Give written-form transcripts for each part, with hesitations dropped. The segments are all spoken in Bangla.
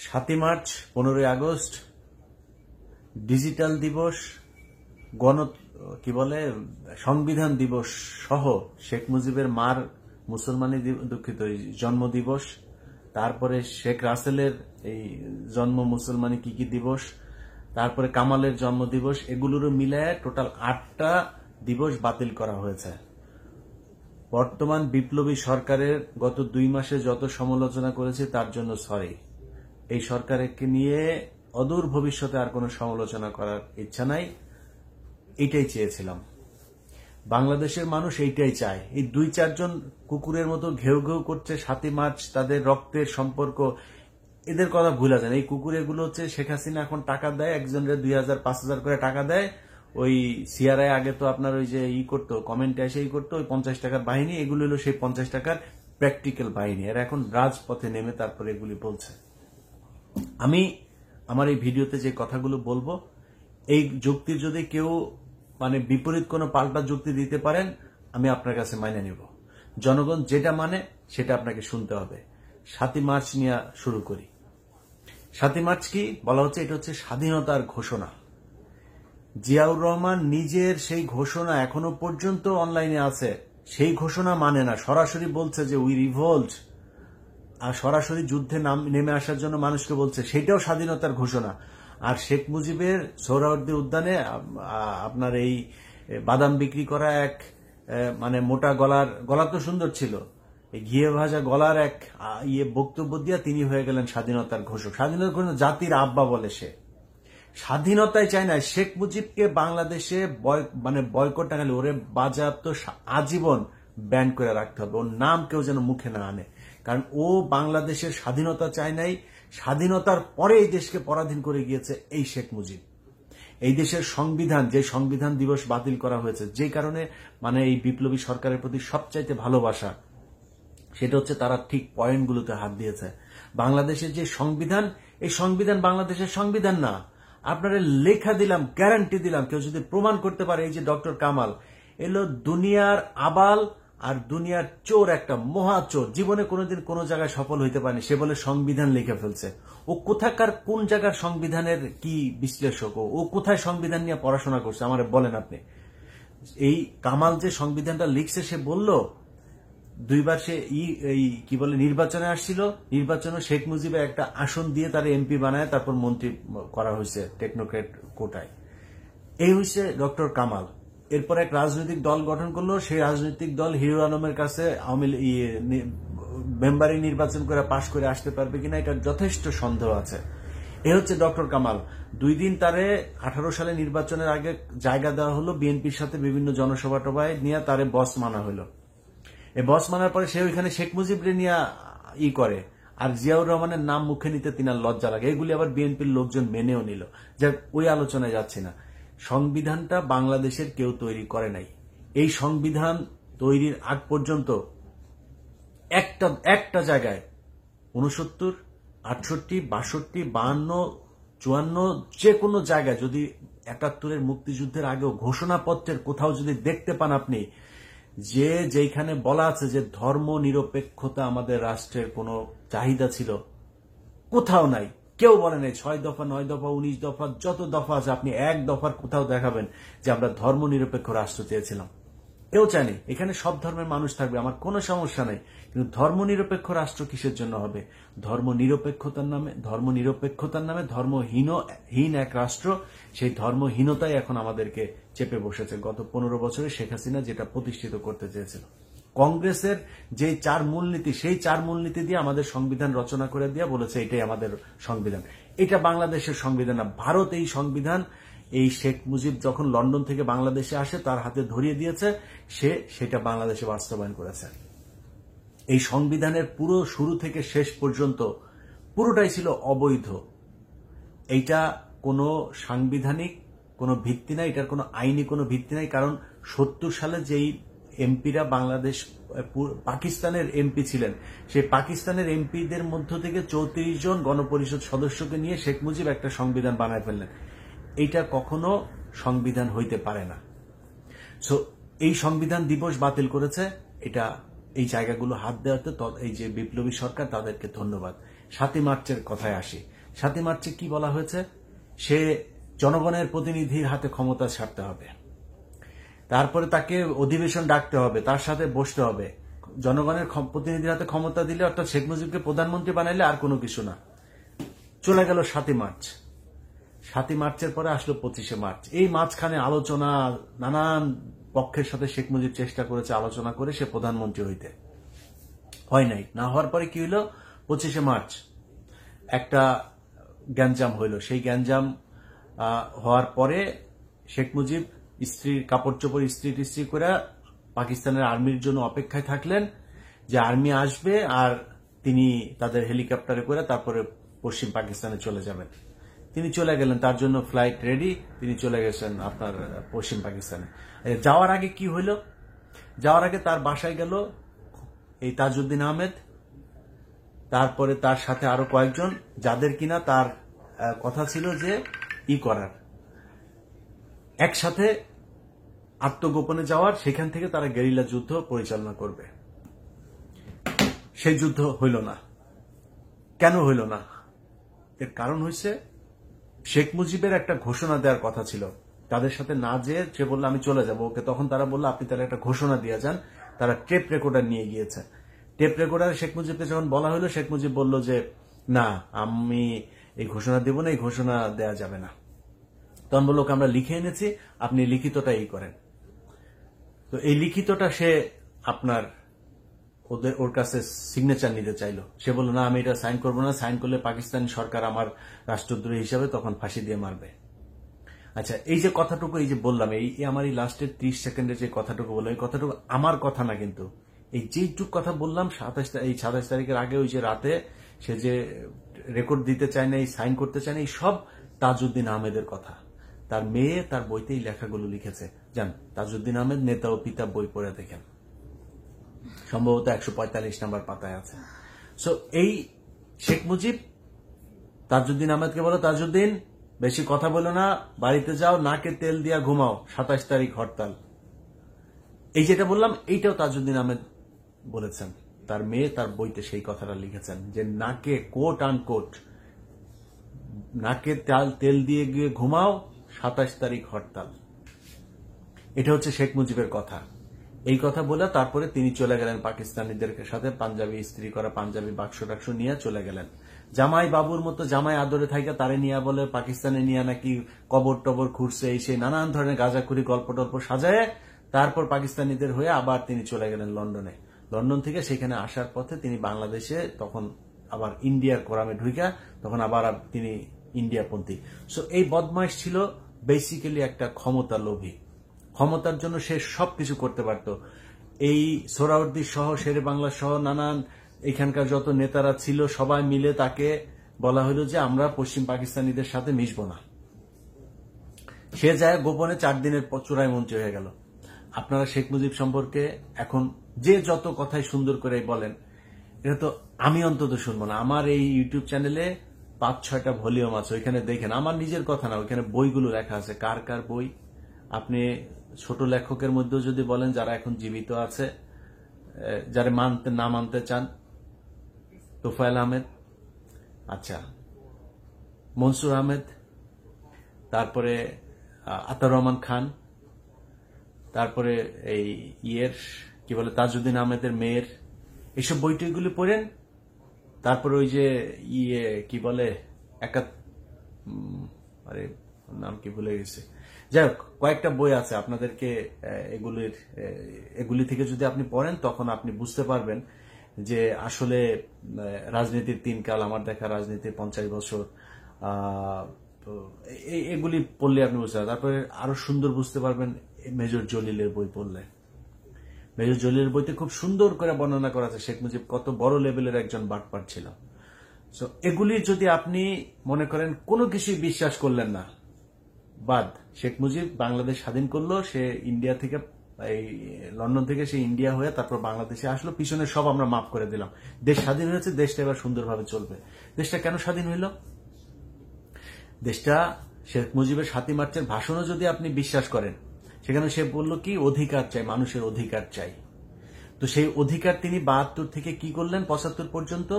7ই মার্চ, 15ই আগস্ট, ডিজিটাল দিবস, সংবিধান দিবস সহ শেখ মুজিবের মার মুসলমানি দুঃখিত জন্ম দিবস, তারপরে শেখ রাসেলের এই জন্ম মুসলমানি কি দিবস, তারপরে কামালের জন্ম দিবস, এগুলোরও মিলায় টোটাল 8টা দিবস বাতিল করা হয়েছে। বর্তমান বিপ্লবী সরকারের গত 2 মাসে যত সমালোচনা করেছে তার জন্য সরি। এই সরকারকে নিয়ে অদূর ভবিষ্যতে আর কোনো সমালোচনা করার ইচ্ছা নাই। এইটাই চেয়েছিলাম, বাংলাদেশের মানুষ এইটাই চায়। এই 2-4 জন কুকুরের মতো ঘেউ ঘেউ করছে 7ই মার্চ, তাদের রক্তের সম্পর্ক, এদের কথা ভুলা যায়। এই কুকুরেগুলো হচ্ছে শেখ হাসিনা এখন টাকা দেয়, একজনের 2000-5000 করে টাকা দেয়। ওই সিআরআই আগে তো আপনার ওই যে করতো, কমেন্টে এসে করতো, ওই 50 টাকার বাহিনী, এগুলো হলো সেই 50 টাকার প্র্যাকটিক্যাল বাহিনী। এরা এখন রাজপথে নেমে তারপরে এগুলি বলছে। আমি আমার এই ভিডিওতে যে কথাগুলো বলবো, এই যুক্তির যদি কেউ বিপরীত কোনো পাল্টা যুক্তি দিতে পারেন, আমি আপনার কাছে মাইনে নেব। জনগণ যেটা মানে সেটা আপনাকে শুনতে হবে। 7ই মার্চ নিয়ে শুরু করি। 7ই মার্চ কি বলা হচ্ছে? এটা হচ্ছে স্বাধীনতার ঘোষণা। জিয়াউর রহমান নিজের সেই ঘোষণা এখনো পর্যন্ত অনলাইনে আছে, সেই ঘোষণা মানে না, সরাসরি বলছে যে উই রিভোল্ট, আর সরাসরি যুদ্ধে নেমে আসার জন্য মানুষকে বলছে, সেটাও স্বাধীনতার ঘোষণা। আর শেখ মুজিবের সোহরাওয়ার্দী উদ্যানে আপনার এই বাদাম বিক্রি করা এক মোটা গলা তো সুন্দর ছিল, এই ঘিয়ে ভাজা গলার এক বক্তব্য দিয়া তিনি হয়ে গেলেন স্বাধীনতার ঘোষক। স্বাধীনতার ঘোষণা জাতির আব্বা বলে সে। স্বাধীনতায় চায় না শেখ মুজিবকে বাংলাদেশে বয়কট না, ওরে বাজেয়াপ্ত আজীবন ব্যান করে রাখতে হবে, ওর নাম কেউ যেন মুখে না আনে। কারণ ও বাংলাদেশের স্বাধীনতা চায় নাই, স্বাধীনতার পরে এই দেশকে পরাধীন করে গিয়েছে এই শেখ মুজিব। এই দেশের সংবিধান, যে সংবিধান দিবস বাতিল করা হয়েছে, যে কারণে এই বিপ্লবী সরকারের প্রতি সবচাইতে ভালোবাসা, সেটা হচ্ছে তারা ঠিক পয়েন্টগুলোতে হাত দিয়েছে। বাংলাদেশের যে সংবিধান, এই সংবিধান বাংলাদেশের সংবিধান না। আপনারা লেখা দিলাম, গ্যারান্টি দিলাম, কেউ যদি প্রমাণ করতে পারে এই যে ডক্টর কামাল এলো দুনিয়ার আবাল আর দুনিয়ার চোর, একটা মহা চোর, জীবনে কোনোদিন কোনো জায়গায় সফল হইতে পারেনি, সে বলে সংবিধান লিখে ফেলছে। ও কোথাকার কোন জায়গার সংবিধানের কি বিশ্লেষক, ও কোথায় সংবিধান নিয়ে পড়াশোনা করছে আমার বলেন আপনি। এই কামাল যে সংবিধানটা লিখছে, সে বলল 2বার সে নির্বাচনে আসছিল, নির্বাচনে শেখ মুজিবের একটা আসন দিয়ে তার এমপি বানায়, তারপর মন্ত্রী করা হয়েছে টেকনোক্রেট কোটায়। এই হয়েছে ডক্টর কামাল। এরপর এক রাজনৈতিক দল গঠন করলো, সেই রাজনৈতিক দল হিরো আলমের কাছে মেম্বারি নির্বাচন করে পাশ করে আসতে পারবে কিনা এটা যথেষ্ট সন্দেহ আছে। এ হচ্ছে ডক্টর কামাল। 2 দিন তারে 18 সালে নির্বাচনের আগে জায়গা দেওয়া হলো, বিএনপির সাথে বিভিন্ন জনসভা টভায় নিয়ে তারে বস মানা হলো। এই বস মানার পরে সে ওইখানে শেখ মুজিবরে নিয়ে করে, আর জিয়াউর রহমানের নাম মুখে নিতে তিনার লজ্জা লাগে। এগুলি আবার বিএনপির লোকজন মেনেও নিল। যাক, ওই আলোচনায় যাচ্ছি না। সংবিধানটা বাংলাদেশের কেউ তৈরি করে নাই। এই সংবিধান তৈরির আগ পর্যন্ত একটা জায়গায় 69, 68, 62, 52, 54 যে কোনো জায়গায় যদি 71-এর মুক্তিযুদ্ধের আগেও ঘোষণাপত্রের কোথাও যদি দেখতে পান আপনি, যেখানে বলা আছে যে ধর্ম নিরপেক্ষতা আমাদের রাষ্ট্রের কোনো চাহিদা ছিল, কোথাও নাই। কেউ বলে নাই 6 দফা, 9 দফা, 19 দফা, যত দফা আছে আপনি এক দফার কোথাও দেখাবেন যে আমরা ধর্ম নিরপেক্ষ রাষ্ট্র চেয়েছিলাম। কেউ চায়নি। এখানে সব ধর্মের মানুষ থাকবে, আমার কোনো সমস্যা নেই, কিন্তু ধর্ম নিরপেক্ষ রাষ্ট্র কিসের জন্য হবে? ধর্ম নিরপেক্ষতার নামে ধর্মহীন এক রাষ্ট্র, সেই ধর্মহীনতাই এখন আমাদেরকে চেপে বসেছে। গত 15 বছরে শেখ হাসিনা যেটা প্রতিষ্ঠিত করতে চেয়েছিল, কংগ্রেসের যে 4 মূলনীতি, সেই 4 মূলনীতি দিয়ে আমাদের সংবিধান রচনা করে দিয়ে বলেছে এটাই আমাদের সংবিধান। এটা বাংলাদেশের সংবিধান না, ভারত এই সংবিধান এই শেখ মুজিব যখন লন্ডন থেকে বাংলাদেশে আসে তার হাতে ধরিয়ে দিয়েছে, সেটা বাংলাদেশে বাস্তবায়ন করেছে। এই সংবিধানের পুরো শুরু থেকে শেষ পর্যন্ত পুরোটাই ছিল অবৈধ। এইটা কোনো সাংবিধানিক কোনো ভিত্তি নাই, এটার কোনো আইনি কোনো ভিত্তি নাই। কারণ 70 সালে যেই এমপিরা পাকিস্তানের এমপি ছিলেন, সেই পাকিস্তানের এমপিদের মধ্য থেকে 34 জন গণপরিষদ সদস্যকে নিয়ে শেখ মুজিব একটা সংবিধান বানায় ফেললেন। এইটা কখনো সংবিধান হইতে পারে না। সো এই সংবিধান দিবস বাতিল করেছে, এটা এই জায়গাগুলো হাত দেওয়াতে এই যে বিপ্লবী সরকার, তাদেরকে ধন্যবাদ। 7ই মার্চের কথায় আসি। 7ই মার্চে কি বলা হয়েছে? সে জনগণের প্রতিনিধির হাতে ক্ষমতা ছাড়তে হবে, তারপরে তাকে অধিবেশন ডাকতে হবে, তার সাথে বসতে হবে। জনগণের প্রতিনিধির হাতে ক্ষমতা দিলে, অর্থাৎ শেখ মুজিবকে প্রধানমন্ত্রী বানাইলে আর কোনো কিছু না। চলে গেল 7ই মার্চ। 7ই মার্চের পরে আসলো 25শে মার্চ। এই মাঝখানে আলোচনা, নানান পক্ষের সাথে শেখ মুজিব চেষ্টা করেছে আলোচনা করে সে প্রধানমন্ত্রী হইতে, হয় নাই। না হওয়ার পরে কি হইল? 25শে মার্চ একটা গ্যাঞ্জাম হইল। সেই গ্যাঞ্জাম হওয়ার পরে শেখ মুজিব স্ত্রীর কাপড় চোপড় ইস্ত্রি করে পাকিস্তানের আর্মির জন্য অপেক্ষায় থাকলেন যে আর্মি আসবে আর তিনি তাদের হেলিকপ্টারে করে তারপরে পশ্চিম পাকিস্তানে চলে যাবেন। তিনি চলে গেলেন, তার জন্য ফ্লাইট রেডি, তিনি চলে গেছেন আপনার পশ্চিম পাকিস্তানে। যাওয়ার আগে কি হইল? যাওয়ার আগে তার বাসায় গেল এই তাজউদ্দিন আহমেদ, তারপরে তার সাথে আরো কয়েকজন, যাদের কিনা তার কথা ছিল যে করার, একসাথে আত্মগোপনে যাওয়ার, সেখান থেকে তারা গেরিলা যুদ্ধ পরিচালনা করবে। সেই যুদ্ধ হইল না। কেন হইল না? এর কারণ হয়েছে শেখ মুজিবের একটা ঘোষণা দেওয়ার কথা ছিল। তাদের সাথে না যেয়ে সে বললো আমি চলে যাবো ওকে, তখন তারা বললো আপনি তাহলে একটা ঘোষণা দিয়ে যান। তারা টেপ রেকর্ডার নিয়ে গিয়েছে। টেপ রেকর্ডার শেখ মুজিবকে যখন বলা হলো, শেখ মুজিব বলল যে না, আমি এই ঘোষণা দেব না, এই ঘোষণা দেয়া যাবে না। তখন বললো আমরা লিখে এনেছি, আপনি লিখিতটা করেন। তো এই লিখিতটা সে আপনার ওর কাছে সিগনেচার নিতে চাইলো। সে বলল না, আমি এটা সাইন করবো না, সাইন করলে পাকিস্তানি সরকার আমার রাষ্ট্রদ্রোহী হিসাবে তখন ফাঁসি দিয়ে মারবে। আচ্ছা, এই যে কথাটুকু এই যে বললাম, এই আমার এই লাস্টের 30 সেকেন্ডের যে কথাটুকু বললাম, এই কথাটুকু আমার কথা না, কিন্তু এই যেটুক কথা বললাম 27 তারিখের আগে ওই যে রাতে সে যে রেকর্ড দিতে চায় না, এই সাইন করতে চায় না, এই সব তাজউদ্দিন আহমেদের কথা। তার মেয়ে তার বইতেই লেখাগুলো লিখেছে। যান, তাজউদ্দিন আহমেদ নেতা ও পিতা বই পড়ে দেখেন, সম্ভবত 145 নম্বর পাতায় আছে। সো এই শেখ মুজিব তাজউদ্দিন আহমেদকে বলো, তাজউদ্দিন বেশি কথা বলো না, বাড়িতে যাও, নাকে তেল দিয়া ঘুমাও, 27 তারিখ হরতাল। এই যেটা বললাম এইটাও তাজউদ্দিন আহমেদ বলেছেন। তার মেয়ে তার বইতে সেই কথাটা লিখেছেন যে নাকে কোট আনকোট, নাকে তেল দিয়ে গিয়ে ঘুমাও, 27 তারিখ হরতাল। এটা হচ্ছে শেখ মুজিবের কথা। এই কথা বলে তারপরে তিনি চলে গেলেন পাকিস্তানিদের সাথে, পাঞ্জাবি ইস্ত্রি করা পাঞ্জাবি বাক্স টাক্স নিয়ে চলে গেলেন। জামাই বাবুর মতো জামাই আদরে থাকে, তারে নিয়ে বলে পাকিস্তানে নিয়ে নাকি কবর টবর খুঁড়ছে, এই সেই নানান ধরনের গাঁজাখুরি গল্প টল্প সাজায় তারপর পাকিস্তানিদের হয়ে আবার তিনি চলে গেলেন লন্ডনে। লন্ডন থেকে সেখানে আসার পথে তিনি বাংলাদেশে তখন আবার ইন্ডিয়ার কোরামে ঢুইকা তখন আবার তিনি ইন্ডিয়াপন্থী। সো এই বদমাইশ ছিল বেসিক্যালি একটা ক্ষমতা লোভী। ক্ষমতার জন্য সে সবকিছু করতে পারত। এই সোহরাওয়ার্দী সহ শেরে বাংলা সহ নানান এখানকার যত নেতারা ছিল সবাই মিলে তাকে বলা হলো যে আমরা পশ্চিম পাকিস্তানিদের সাথে মিশবো না। সে যায় গোপনে 4 দিনের চূড়ায় মন্ত্রী হয়ে গেল। আপনারা শেখ মুজিব সম্পর্কে এখন যে যত কথাই সুন্দর করে বলেন, এটা তো আমি অন্তত শুনবো না। আমার এই ইউটিউব চ্যানেলে 5-6টা ভলিউম আছে, ওইখানে দেখেন। আমার নিজের কথা না, ওইখানে বইগুলো লেখা আছে, কার কার বই। আপনি ছোট লেখকের মধ্যেও যদি বলেন যারা এখন জীবিত আছে, যারা না মানতে চান, তোফায়েল আহমেদ, আচ্ছা মনসুর আহমেদ, তারপরে আতাউর রহমান খান, তারপরে এই কি বলে তাজউদ্দিন আহমেদের মেয়ের, এইসব বইটইগুলি পড়েন। তারপরে ওই যে কি বলে আরে নাম কি ভুলে গেছে, যাই হোক কয়েকটা বই আছে আপনাদেরকে, এগুলি থেকে যদি আপনি পড়েন তখন আপনি বুঝতে পারবেন যে আসলে রাজনীতির 3 কাল, আমার দেখা রাজনীতির 50 বছর, এগুলি পড়লে আপনি বুঝতে পারবেন। তারপরে আরো সুন্দর বুঝতে পারবেন মেজর জলিলের বই পড়লে। মেজর জলিলের বইতে খুব সুন্দর করে বর্ণনা করা আছে শেখ মুজিব কত বড় লেভেলের একজন বাটপার ছিল। সো এগুলি যদি আপনি মনে করেন কোনো কিছুই বিশ্বাস করলেন না, বাদ। শেখ মুজিব বাংলাদেশ স্বাধীন করলো, সে ইন্ডিয়া থেকে এই লন্ডন থেকে সে ইন্ডিয়া হয়ে তারপর বাংলাদেশে আসলো, পিছনে সব আমরা মাফ করে দিলাম। দেশ স্বাধীন হয়েছে, দেশটা এবার সুন্দরভাবে চলবে। দেশটা কেন স্বাধীন হইল? দেশটা শেখ মুজিবের 7ই মার্চের ভাষণও যদি আপনি বিশ্বাস করেন, সেখানে সে বলল কি অধিকার চাই, মানুষের অধিকার চাই। তো সেই অধিকার তিনি 72 থেকে কি করলেন 75 পর্যন্ত,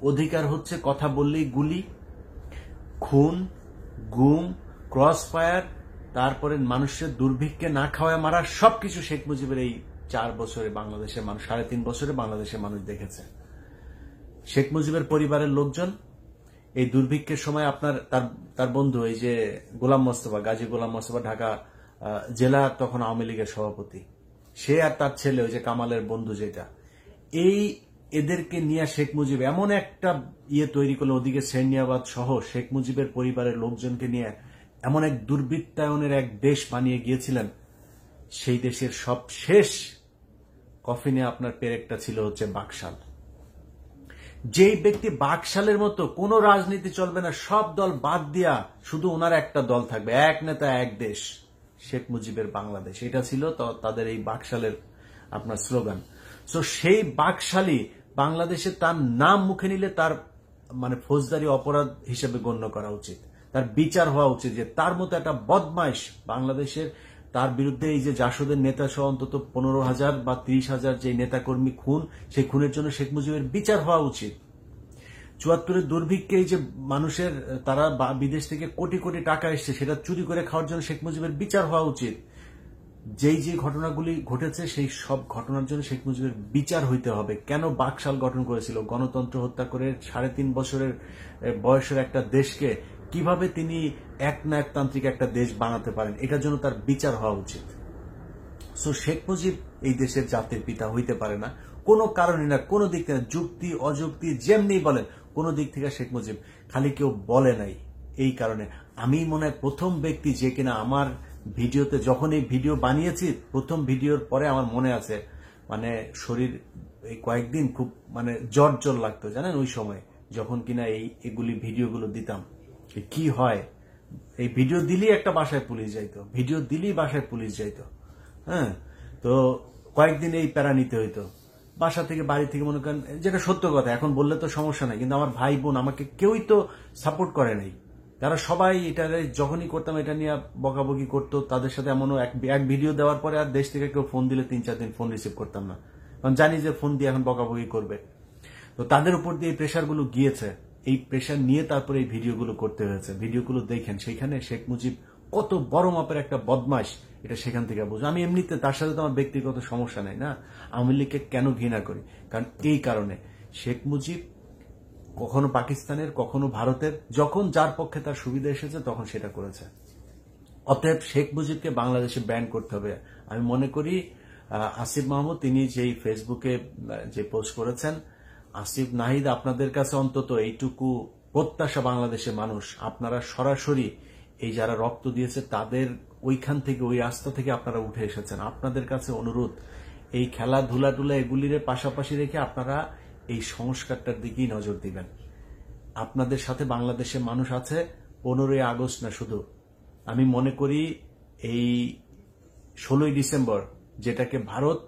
অধিকার হচ্ছে কথা বললেই গুলি, খুন, গুম, ক্রস ফায়ার, তারপরে মানুষের দুর্ভিক্ষে না খাওয়ায় মারা, সবকিছু শেখ মুজিবের এই 4 বছরে বাংলাদেশের মানুষ, 3.5 বছরে বাংলাদেশের মানুষ দেখেছে। শেখ মুজিবের পরিবারের লোকজন এই দুর্ভিক্ষের সময় তার বন্ধু এই যে গোলাম মোস্তফা, গাজী গোলাম মোস্তফা, ঢাকা জেলা তখন আওয়ামী লীগের সভাপতি, সে আর তার ছেলে ওই যে কামালের বন্ধু যেটা, এদেরকে নিয়ে শেখ মুজিব এমন একটা তৈরি করলো, ওদিকে সেনিয়াবাদ সহ শেখ মুজিবের পরিবারের লোকজনকে নিয়ে এমন এক দুর্বৃত্তায়নের এক দেশ বানিয়ে গিয়েছিলেন। সেই দেশের সব শেষ কফিনে আপনার পেরেকটা ছিল হচ্ছে বাকশাল। যেই ব্যক্তি বাকশালের মতো কোন রাজনীতি চলবে না, সব দল বাদ দিয়া শুধু ওনার একটা দল থাকবে, এক নেতা এক দেশ, শেখ মুজিবের বাংলাদেশ, এটা ছিল তাদের এই বাকশালের আপনার স্লোগান। তো সেই বাকশালী বাংলাদেশে তার নাম মুখে নিলে তার মানে ফৌজদারি অপরাধ হিসেবে গণ্য করা উচিত, তার বিচার হওয়া উচিত যে তার মতো একটা বদমাইশ বাংলাদেশের, তার বিরুদ্ধে এই যে জাসদের নেতা সহ অন্তত 15,000 বা 30,000 যে নেতাকর্মী খুন, সেই খুনের জন্য শেখ মুজিবের বিচার হওয়া উচিত। 74-এর দুর্ভিক্ষে এই যে মানুষের তারা বিদেশ থেকে কোটি কোটি টাকা এসছে, সেটা চুরি করে খাওয়ার জন্য শেখ মুজিবের বিচার হওয়া উচিত। যেই যে ঘটনাগুলি ঘটেছে সেই সব ঘটনার জন্য শেখ মুজিবের বিচার হইতে হবে। কেন বাকশাল গঠন করেছিল, গণতন্ত্র হত্যা করে 3.5 বছরের বয়সের একটা দেশকে কিভাবে তিনি একনায়কতান্ত্রিক একটা দেশ বানাতে পারেন, এটার জন্য তার বিচার হওয়া উচিত। সো শেখ মুজিব এই দেশের জাতির পিতা হইতে পারে না কোনো কারণে, না কোনো দিক থেকে, যুক্তি অযুক্তি যেমনি বলেন, কোনো দিক থেকে শেখ মুজিব খালি কেউ বলে নাই। এই কারণে আমি মনে হয় প্রথম ব্যক্তি যে কিনা আমার ভিডিওতে, যখন এই ভিডিও বানিয়েছি প্রথম ভিডিওর পরে আমার মনে আছে মানে শরীর এই কয়েকদিন খুব মানে জ্বর জ্বর লাগতো জানেন, ওই সময় যখন কিনা এগুলি ভিডিওগুলো দিতাম। কি হয়, এই ভিডিও দিলেই একটা বাসায় পুলিশ যাইতো, ভিডিও দিলেই বাসায় পুলিশ যাইতো। হ্যাঁ, তো কয়েকদিন এই প্যারা নিতে হইতো বাসা থেকে, বাড়ি থেকে, মনে করেন যেটা সত্য কথা, এখন বললে তো সমস্যা নাই, কিন্তু আমার ভাই বোন আমাকে কেউই তো সাপোর্ট করে নাই, তারা সবাই এটা যখনই করতাম এটা নিয়ে বকাবকি করতো। তাদের সাথে এমনও এক ভিডিও দেওয়ার পরে আর দেশ থেকে কেউ ফোন দিলে 3-4 দিন ফোন রিসিভ করতাম না, কারণ জানি যে ফোন দিয়ে এখন বকাবকি করবে। তো তাদের উপর দিয়ে এই প্রেশারগুলো গিয়েছে, এই প্রেশার নিয়ে তারপরে এই ভিডিওগুলো করতে হয়েছে। ভিডিওগুলো দেখেন, সেইখানে শেখ মুজিব কত বড় মাপের একটা বদমাশ, এটা সেখান থেকে বুঝো। আমি এমনিতে তার সাথে তো আমার ব্যক্তিগত সমস্যা নাই না, আওয়ামী লীগকে কেন ঘৃণা করি, কারণ এই কারণে শেখ মুজিব কখনো পাকিস্তানের কখনো ভারতের, যখন যার পক্ষে তার সুবিধা এসেছে তখন সেটা করেছে। অতএব শেখ মুজিবকে বাংলাদেশে ব্যান করতে হবে। আমি মনে করি আসিফ মাহমুদ তিনি যেই ফেসবুকে যে পোস্ট করেছেন, আসিফ নাহিদ, আপনাদের কাছে অন্তত এইটুকু প্রত্যাশা বাংলাদেশের মানুষ, আপনারা সরাসরি এই যারা রক্ত দিয়েছে তাদের ওইখান থেকে, ওই রাস্তা থেকে আপনারা উঠে এসেছেন। আপনাদের কাছে অনুরোধ, এই খেলাধুলা এগুলির পাশাপাশি রেখে আপনারা এই সংস্কারটার দিকেই নজর দিবেন। আপনাদের সাথে বাংলাদেশের মানুষ আছে। 15ই আগস্ট না শুধু, আমি মনে করি এই 16ই ডিসেম্বর, যেটাকে ভারত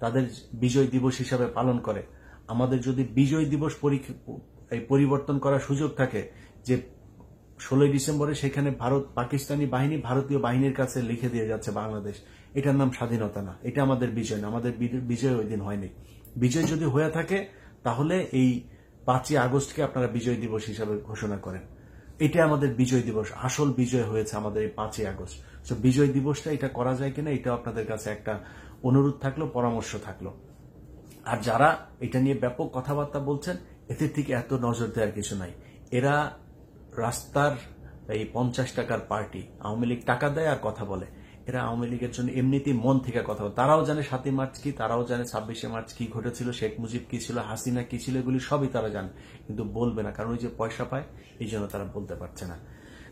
তাদের বিজয় দিবস হিসাবে পালন করে, আমাদের যদি বিজয় দিবস পরিবর্তন করার সুযোগ থাকে যে 16ই ডিসেম্বরে সেখানে পাকিস্তানি বাহিনী ভারতীয় বাহিনীর কাছে লিখে দিয়ে যাচ্ছে বাংলাদেশ, এটার নাম স্বাধীনতা না, এটা আমাদের বিজয় না, আমাদের বিজয় ওই দিন হয়নি। বিজয় যদি হয়ে থাকে তাহলে এই 5ই আগস্টকে আপনারা বিজয় দিবস হিসাবে ঘোষণা করেন। এটা আমাদের বিজয় দিবস, আসল বিজয় হয়েছে আমাদের এই 5ই আগস্ট। তো বিজয় দিবসটা এটা করা যায় কিনা, এটা আপনাদের কাছে একটা অনুরোধ থাকলো, পরামর্শ থাকলো। আর যারা এটা নিয়ে ব্যাপক কথাবার্তা বলছেন, এদের থেকে এত নজর দেওয়ার কিছু নাই। এরা রাস্তার এই 50 টাকার পার্টি, আওয়ামী লীগ টাকা দেয় আর কথা বলে। এরা আওয়ামী লীগের জন্য এমনিতেই মন থেকে কথা বলে। তারাও জানে 7ই মার্চ কি, তারাও জানে 26শে মার্চ কি ঘটেছিল, শেখ মুজিব কি ছিল, হাসিনা কি ছিল, এগুলি সবই তারা জানে, কিন্তু বলবে না, কারণ ওই যে পয়সা পায়, এই জন্য তারা বলতে পারছে না।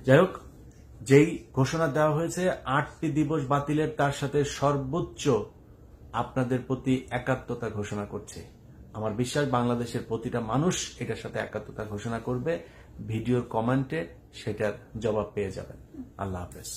যাই হোক, যেই ঘোষণা দেওয়া হয়েছে 8টি দিবস বাতিলের, তার সাথে সর্বোচ্চ আপনাদের প্রতি একাত্মতা ঘোষণা করছে। আমার বিশ্বাস বাংলাদেশের প্রতিটা মানুষ এটার সাথে একাত্মতা ঘোষণা করবে। ভিডিওর কমেন্টে সেটার জবাব পেয়ে যাবেন। আল্লাহ হাফেজ।